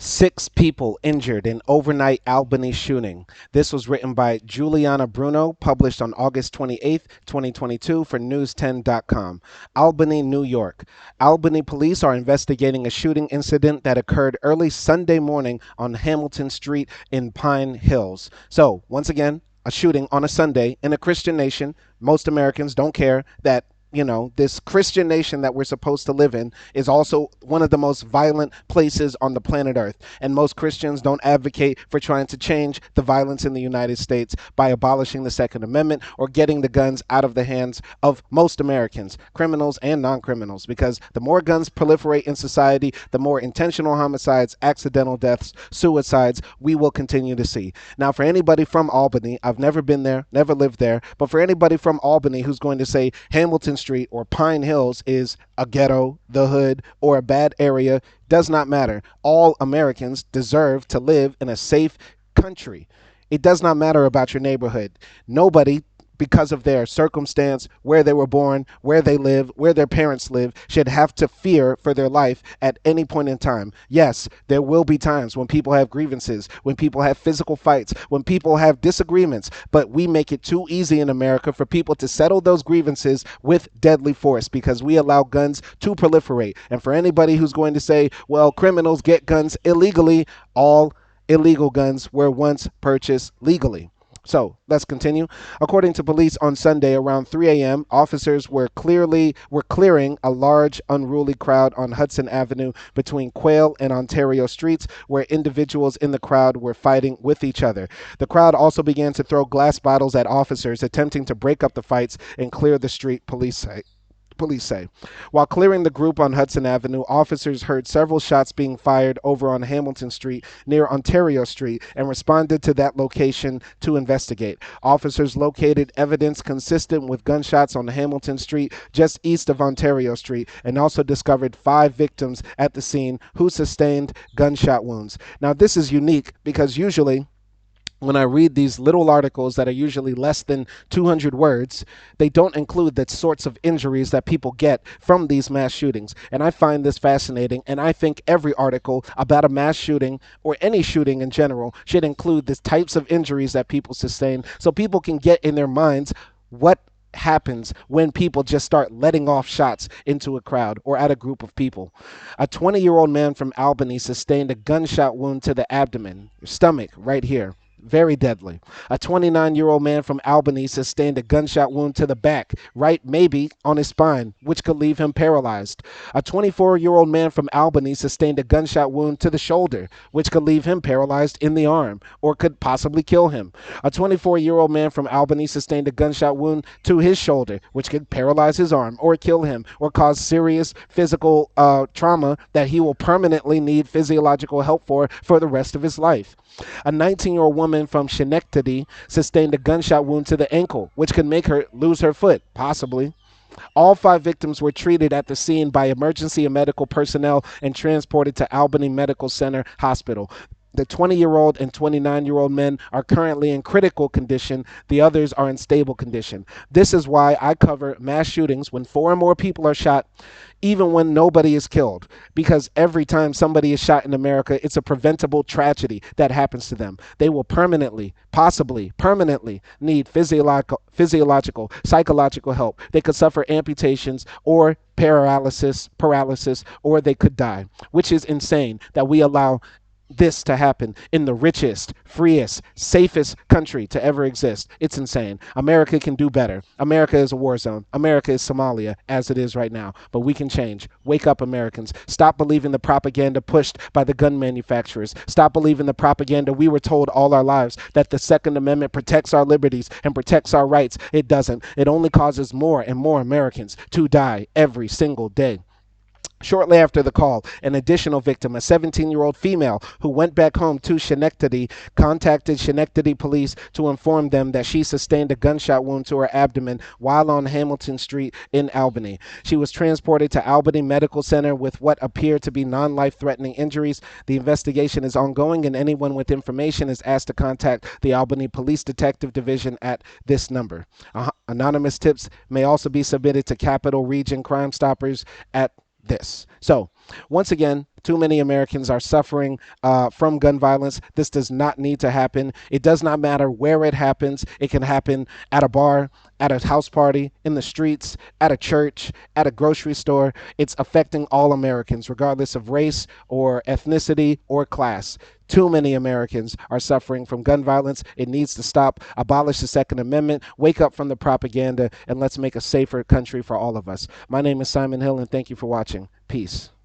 Six people injured in overnight Albany shooting. This was written by Giuliana Bruno, published on August 28th, 2022 for News10.com. Albany, New York. Albany police are investigating a shooting incident that occurred early Sunday morning on Hamilton Street in Pine Hills. So, once again, a shooting on a Sunday in a Christian nation. Most Americans don't care that this Christian nation that we're supposed to live in is also one of the most violent places on the planet Earth. And most Christians don't advocate for trying to change the violence in the United States by abolishing the Second Amendment or getting the guns out of the hands of most Americans, criminals and non criminals. Because the more guns proliferate in society, the more intentional homicides, accidental deaths, suicides we will continue to see. Now, for anybody from Albany, I've never been there, never lived there, but for anybody from Albany who's going to say Hamilton Street or Pine Hills is a ghetto, the hood, or a bad area, does not matter. All Americans deserve to live in a safe country. It does not matter about your neighborhood. Nobody, because of their circumstance, where they were born, where they live, where their parents live, should have to fear for their life at any point in time. Yes, there will be times when people have grievances, when people have physical fights, when people have disagreements, but we make it too easy in America for people to settle those grievances with deadly force because we allow guns to proliferate. And for anybody who's going to say, well, criminals get guns illegally, all illegal guns were once purchased legally. So let's continue. According to police on Sunday around 3 a.m., officers were clearing a large unruly crowd on Hudson Avenue between Quail and Ontario Streets, where individuals in the crowd were fighting with each other. The crowd also began to throw glass bottles at officers, attempting to break up the fights and clear the street, police say. While clearing the group on Hudson Avenue, officers heard several shots being fired over on Hamilton Street near Ontario Street and responded to that location to investigate. Officers located evidence consistent with gunshots on Hamilton Street just east of Ontario Street and also discovered 5 victims at the scene who sustained gunshot wounds. Now, this is unique because usually when I read these little articles that are usually less than 200 words, they don't include the sorts of injuries that people get from these mass shootings. And I find this fascinating, and I think every article about a mass shooting or any shooting in general should include the types of injuries that people sustain so people can get in their minds what happens when people just start letting off shots into a crowd or at a group of people. A 20-year-old man from Albany sustained a gunshot wound to the abdomen, stomach, right here. Very deadly. A 29-year-old man from Albany sustained a gunshot wound to the back, right maybe on his spine, which could leave him paralyzed. A 24-year-old man from Albany sustained a gunshot wound to the shoulder, which could leave him paralyzed in the arm, or could possibly kill him. A 24-year-old man from Albany sustained a gunshot wound to his shoulder, which could paralyze his arm, or kill him, or cause serious physical trauma that he will permanently need physiological help for the rest of his life. A 19-year-old woman from Schenectady sustained a gunshot wound to the ankle, which could make her lose her foot, possibly. All 5 victims were treated at the scene by emergency and medical personnel and transported to Albany Medical Center Hospital. The 20-year-old and 29-year-old men are currently in critical condition. The others are in stable condition. This is why I cover mass shootings when 4 or more people are shot, even when nobody is killed. Because every time somebody is shot in America, it's a preventable tragedy that happens to them. They will permanently, possibly permanently, need physiological, psychological help. They could suffer amputations or paralysis, or they could die, which is insane that we allow this to happen in the richest, freest, safest country to ever exist. It's insane. America can do better. America is a war zone. America is Somalia as it is right now. But we can change. Wake up, Americans. Stop believing the propaganda pushed by the gun manufacturers. Stop believing the propaganda we were told all our lives that the Second Amendment protects our liberties and protects our rights. It doesn't. It only causes more and more Americans to die every single day. Shortly after the call, an additional victim, a 17-year-old female who went back home to Schenectady, contacted Schenectady police to inform them that she sustained a gunshot wound to her abdomen while on Hamilton Street in Albany. She was transported to Albany Medical Center with what appear to be non-life-threatening injuries. The investigation is ongoing, and anyone with information is asked to contact the Albany Police Detective Division at this number. Anonymous tips may also be submitted to Capital Region Crime Stoppers at this. So, once again, Too many Americans are suffering from gun violence. This does not need to happen. It does not matter where it happens. It can happen at a bar, at a house party, in the streets, at a church, at a grocery store. It's affecting all Americans, regardless of race or ethnicity or class. Too many Americans are suffering from gun violence. It needs to stop. Abolish the Second Amendment. Wake up from the propaganda, and let's make a safer country for all of us. My name is Simon Hill, and thank you for watching. Peace.